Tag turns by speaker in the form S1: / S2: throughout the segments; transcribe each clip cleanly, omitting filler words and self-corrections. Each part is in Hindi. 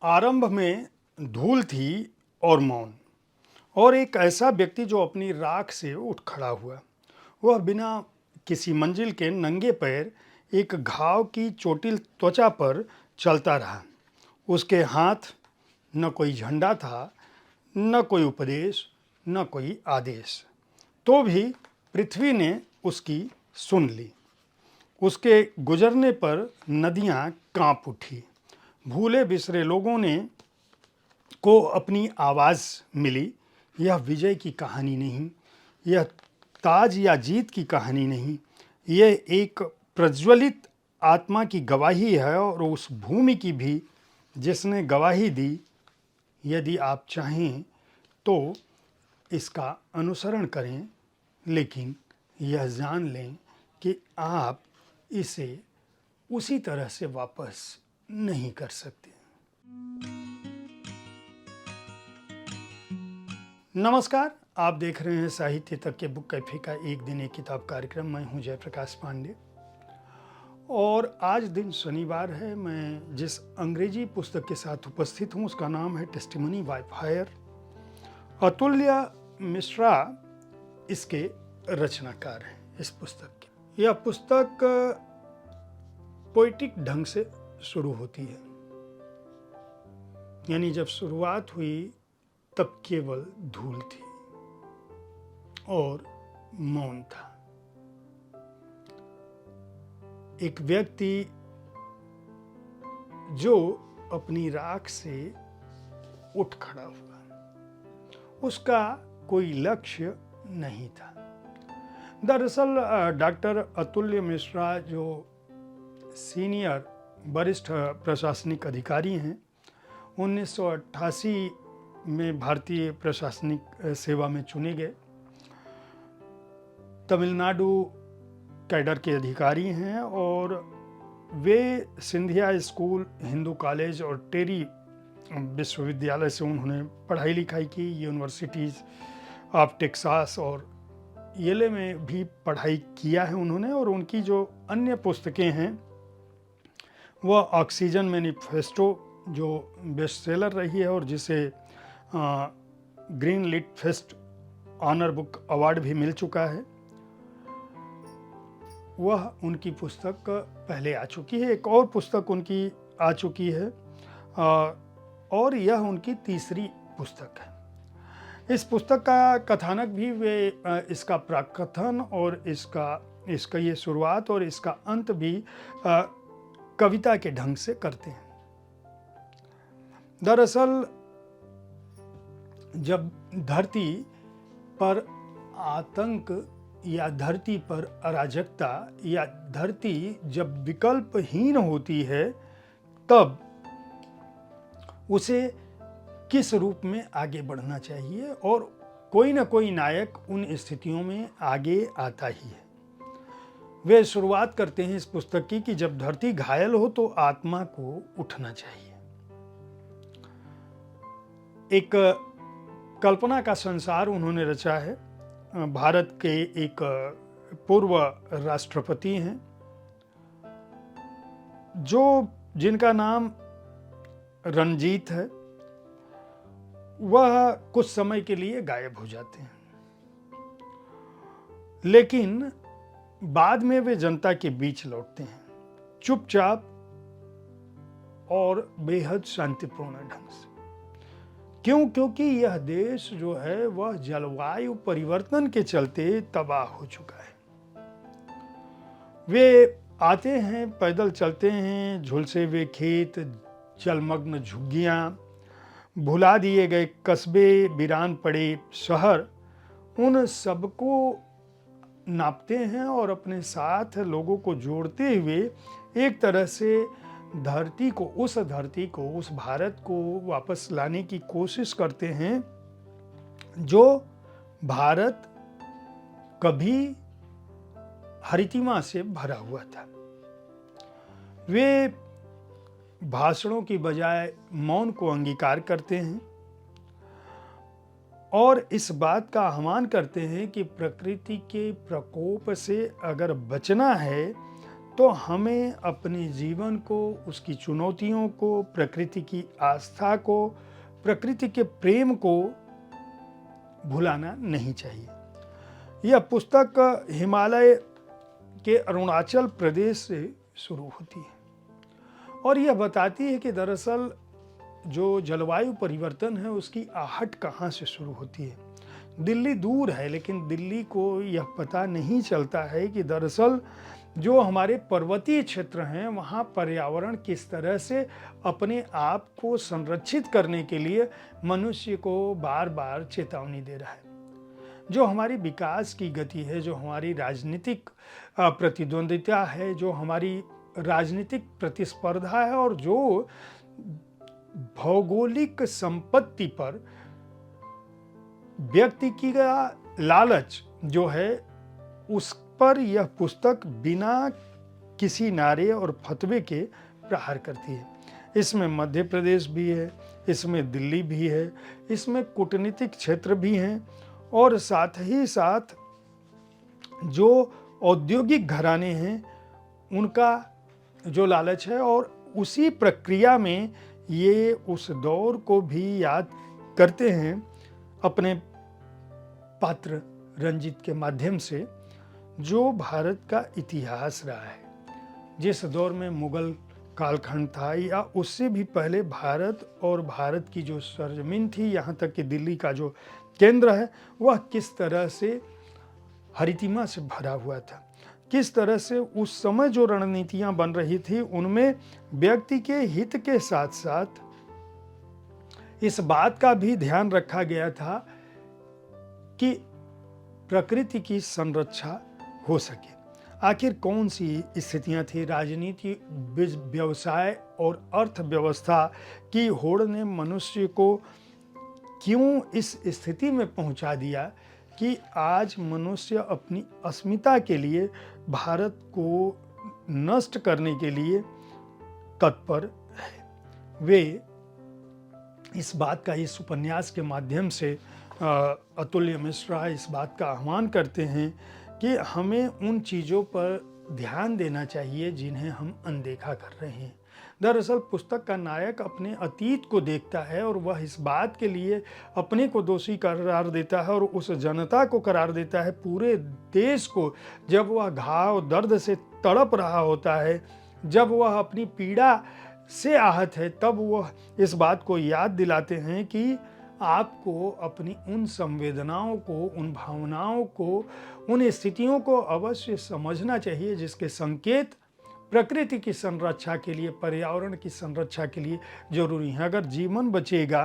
S1: आरंभ में धूल थी और मौन, और एक ऐसा व्यक्ति जो अपनी राख से उठ खड़ा हुआ। वह बिना किसी मंजिल के नंगे पैर एक घाव की चोटिल त्वचा पर चलता रहा। उसके हाथ न कोई झंडा था, न कोई उपदेश, न कोई आदेश। तो भी पृथ्वी ने उसकी सुन ली। उसके गुजरने पर नदियां कांप उठी। भूले बिसरे लोगों ने को अपनी आवाज़ मिली। यह विजय की कहानी नहीं, यह ताज या जीत की कहानी नहीं, यह एक प्रज्वलित आत्मा की गवाही है, और उस भूमि की भी जिसने गवाही दी। यदि आप चाहें तो इसका अनुसरण करें, लेकिन यह जान लें कि आप इसे उसी तरह से वापस नहीं कर सकते। नमस्कार, आप देख रहे हैं साहित्य तक के बुक कैफे का एक दिन एक किताब कार्यक्रम। मैं हूं जयप्रकाश पांडे, और आज दिन शनिवार है। मैं जिस अंग्रेजी पुस्तक के साथ उपस्थित हूं उसका नाम है टेस्टिमनी बाय फायर। अतुल्य मिश्रा इसके रचनाकार हैं। इस पुस्तक की यह पुस्तक पोएटिक ढंग से शुरू होती है, यानी जब शुरुआत हुई तब केवल धूल थी और मौन था। एक व्यक्ति जो अपनी राख से उठ खड़ा हुआ, उसका कोई लक्ष्य नहीं था। दरअसल डॉक्टर अतुल्य मिश्रा जो सीनियर वरिष्ठ प्रशासनिक अधिकारी हैं, 1988 में भारतीय प्रशासनिक सेवा में चुने गए। तमिलनाडु कैडर के अधिकारी हैं, और वे सिंधिया स्कूल, हिंदू कॉलेज और टेरी विश्वविद्यालय से उन्होंने पढ़ाई लिखाई की। यूनिवर्सिटीज़ ऑफ टेक्सास और येले में भी पढ़ाई किया है उन्होंने। और उनकी जो अन्य पुस्तकें हैं वह ऑक्सीजन मैनिफेस्टो जो बेस्ट सेलर रही है, और जिसे green lit fest honour book award भी मिल चुका है, वह उनकी पुस्तक पहले आ चुकी है। एक और पुस्तक उनकी आ चुकी है, और यह उनकी तीसरी पुस्तक है। इस पुस्तक का कथानक भी वे इसका प्राकथन और इसका ये शुरुआत और इसका अंत भी कविता के ढंग से करते हैं। दरअसल जब धरती पर आतंक या धरती पर अराजकता या धरती जब विकल्पहीन होती है, तब उसे किस रूप में आगे बढ़ना चाहिए, और कोई ना कोई नायक उन स्थितियों में आगे आता ही है। वे शुरुआत करते हैं इस पुस्तक की कि जब धरती घायल हो तो आत्मा को उठना चाहिए। एक कल्पना का संसार उन्होंने रचा है। भारत के एक पूर्व राष्ट्रपति हैं जिनका नाम रणजीत है। वह कुछ समय के लिए गायब हो जाते हैं, लेकिन बाद में वे जनता के बीच लौटते हैं, चुपचाप और बेहद शांतिपूर्ण ढंग से। क्यों? क्योंकि यह देश जो है वह जलवायु परिवर्तन के चलते तबाह हो चुका है। वे आते हैं, पैदल चलते हैं, झुलसे हुए खेत, जलमग्न झुग्गियां, भुला दिए गए कस्बे, वीरान पड़े शहर, उन सबको नापते हैं और अपने साथ लोगों को जोड़ते हुए एक तरह से उस धरती को, उस भारत को वापस लाने की कोशिश करते हैं, जो भारत कभी हरितिमा से भरा हुआ था। वे भाषणों की बजाय मौन को अंगीकार करते हैं और इस बात का आह्वान करते हैं कि प्रकृति के प्रकोप से अगर बचना है तो हमें अपने जीवन को, उसकी चुनौतियों को, प्रकृति की आस्था को, प्रकृति के प्रेम को भुलाना नहीं चाहिए। यह पुस्तक हिमालय के अरुणाचल प्रदेश से शुरू होती है और यह बताती है कि दरअसल जो जलवायु परिवर्तन है उसकी आहट कहाँ से शुरू होती है। दिल्ली दूर है, लेकिन दिल्ली को यह पता नहीं चलता है कि दरअसल जो हमारे पर्वतीय क्षेत्र हैं वहाँ पर्यावरण किस तरह से अपने आप को संरक्षित करने के लिए मनुष्य को बार बार चेतावनी दे रहा है। जो हमारी विकास की गति है, जो हमारी राजनीतिक प्रतिद्वंदिता है, जो हमारी राजनीतिक प्रतिस्पर्धा है और जो भौगोलिक संपत्ति पर व्यक्ति की लालच जो है, उस पर यह पुस्तक बिना किसी नारे और फतवे के प्रहार करती है। इसमें मध्य प्रदेश भी है, इसमें दिल्ली भी है, इसमें कूटनीतिक क्षेत्र भी हैं और साथ ही साथ जो औद्योगिक घराने हैं उनका जो लालच है, और उसी प्रक्रिया में ये उस दौर को भी याद करते हैं अपने पात्र रंजित के माध्यम से, जो भारत का इतिहास रहा है। जिस दौर में मुगल कालखंड था या उससे भी पहले भारत और भारत की जो सरजमीन थी, यहाँ तक कि दिल्ली का जो केंद्र है, वह किस तरह से हरितिमा से भरा हुआ था, किस तरह से उस समय जो रणनीतियाँ बन रही थी उनमें व्यक्ति के हित के साथ साथ इस बात का भी ध्यान रखा गया था कि प्रकृति की संरक्षा हो सके। आखिर कौन सी स्थितियां थी? राजनीति, व्यवसाय और अर्थव्यवस्था की होड़ ने मनुष्य को क्यों इस स्थिति में पहुंचा दिया कि आज मनुष्य अपनी अस्मिता के लिए भारत को नष्ट करने के लिए तत्पर है। वे इस बात का इस उपन्यास के माध्यम से अतुल्य मिश्रा इस बात का आह्वान करते हैं कि हमें उन चीज़ों पर ध्यान देना चाहिए जिन्हें हम अनदेखा कर रहे हैं। दरअसल पुस्तक का नायक अपने अतीत को देखता है और वह इस बात के लिए अपने को दोषी करार देता है और उस जनता को करार देता है, पूरे देश को, जब वह घाव दर्द से तड़प रहा होता है, जब वह अपनी पीड़ा से आहत है, तब वह इस बात को याद दिलाते हैं कि आपको अपनी उन संवेदनाओं को, उन भावनाओं को, उन स्थितियों को अवश्य समझना चाहिए जिसके संकेत प्रकृति की संरक्षा के लिए, पर्यावरण की संरक्षा के लिए जरूरी है। अगर जीवन बचेगा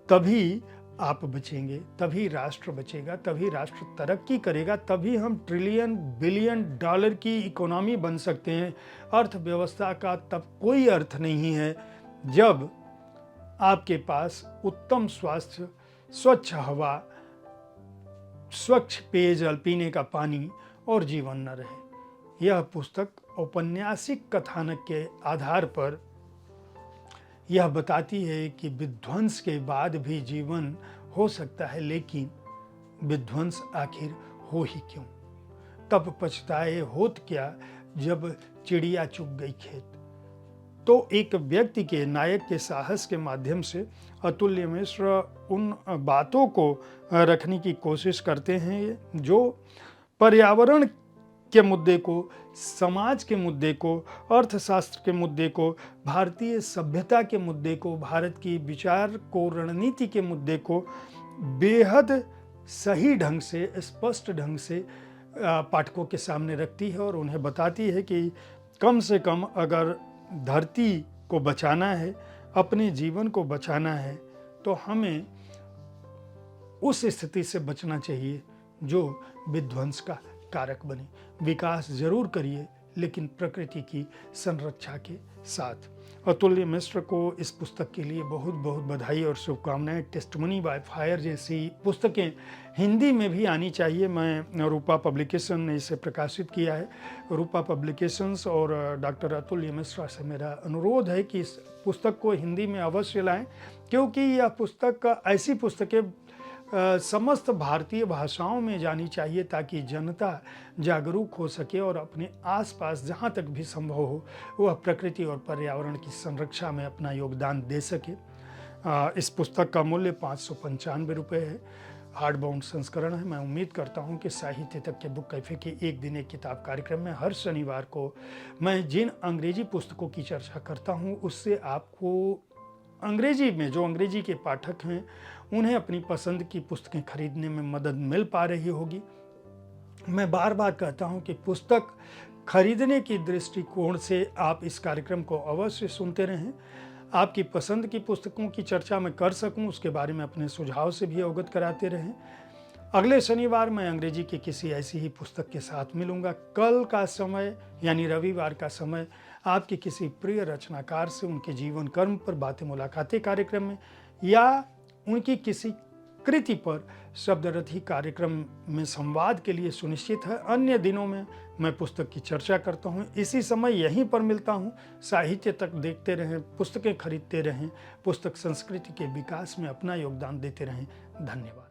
S1: तभी आप बचेंगे, तभी राष्ट्र बचेगा, तभी राष्ट्र तरक्की करेगा, तभी हम ट्रिलियन बिलियन डॉलर की इकोनॉमी बन सकते हैं। अर्थव्यवस्था का तब कोई अर्थ नहीं है जब आपके पास उत्तम स्वास्थ्य, स्वच्छ हवा, स्वच्छ पेयजल, पीने का पानी और जीवन न रहे। यह पुस्तक औपन्यासिक कथानक के आधार पर यह बताती है कि विध्वंस के बाद भी जीवन हो सकता है, लेकिन विध्वंस आखिर हो ही क्यों? तब पछताए होत क्या जब चिड़िया चुग गई खेत। तो एक व्यक्ति के, नायक के साहस के माध्यम से अतुल्य मिश्र उन बातों को रखने की कोशिश करते हैं जो पर्यावरण के मुद्दे को, समाज के मुद्दे को, अर्थशास्त्र के मुद्दे को, भारतीय सभ्यता के मुद्दे को, भारत की विचार को, रणनीति के मुद्दे को बेहद सही ढंग से, स्पष्ट ढंग से पाठकों के सामने रखती है और उन्हें बताती है कि कम से कम अगर धरती को बचाना है, अपने जीवन को बचाना है, तो हमें उस स्थिति से बचना चाहिए जो विध्वंस का कारक बने। विकास जरूर करिए, लेकिन प्रकृति की संरक्षा के साथ। अतुल्य मिश्र को इस पुस्तक के लिए बहुत बहुत बधाई और शुभकामनाएं। टेस्टमनी बाय फायर जैसी पुस्तकें हिंदी में भी आनी चाहिए। मैं रूपा पब्लिकेशन ने इसे प्रकाशित किया है। रूपा पब्लिकेशंस और डॉक्टर अतुल्य मिश्रा से मेरा अनुरोध है कि इस पुस्तक को हिंदी में अवश्य लाएं, क्योंकि यह पुस्तक ऐसी पुस्तकें समस्त भारतीय भाषाओं में जानी चाहिए ताकि जनता जागरूक हो सके और अपने आसपास जहाँ तक भी संभव हो वह प्रकृति और पर्यावरण की संरक्षा में अपना योगदान दे सके। इस पुस्तक का मूल्य 595 रुपये है। हार्ड बाउंड संस्करण है। मैं उम्मीद करता हूं कि साहित्य तक के बुक कैफे के एक दिन एक किताब कार्यक्रम में हर शनिवार को मैं जिन अंग्रेजी पुस्तकों की चर्चा करता हूं उससे आपको अंग्रेजी में जो अंग्रेजी के पाठक हैं उन्हें अपनी पसंद की पुस्तकें खरीदने में मदद मिल पा रही होगी। मैं बार बार कहता हूं कि पुस्तक खरीदने की दृष्टिकोण से आप इस कार्यक्रम को अवश्य सुनते रहें। आपकी पसंद की पुस्तकों की चर्चा मैं कर सकूं उसके बारे में अपने सुझाव से भी अवगत कराते रहें। अगले शनिवार मैं अंग्रेजी की किसी ऐसी ही पुस्तक के साथ मिलूंगा। कल का समय यानी रविवार का समय आपके किसी प्रिय रचनाकार से उनके जीवन कर्म पर बातें मुलाकातें कार्यक्रम में या उनकी किसी कृति पर शब्दरथी कार्यक्रम में संवाद के लिए सुनिश्चित है। अन्य दिनों में मैं पुस्तक की चर्चा करता हूँ। इसी समय यहीं पर मिलता हूँ। साहित्य तक देखते रहें, पुस्तकें खरीदते रहें, पुस्तक संस्कृति के विकास में अपना योगदान देते रहें। धन्यवाद।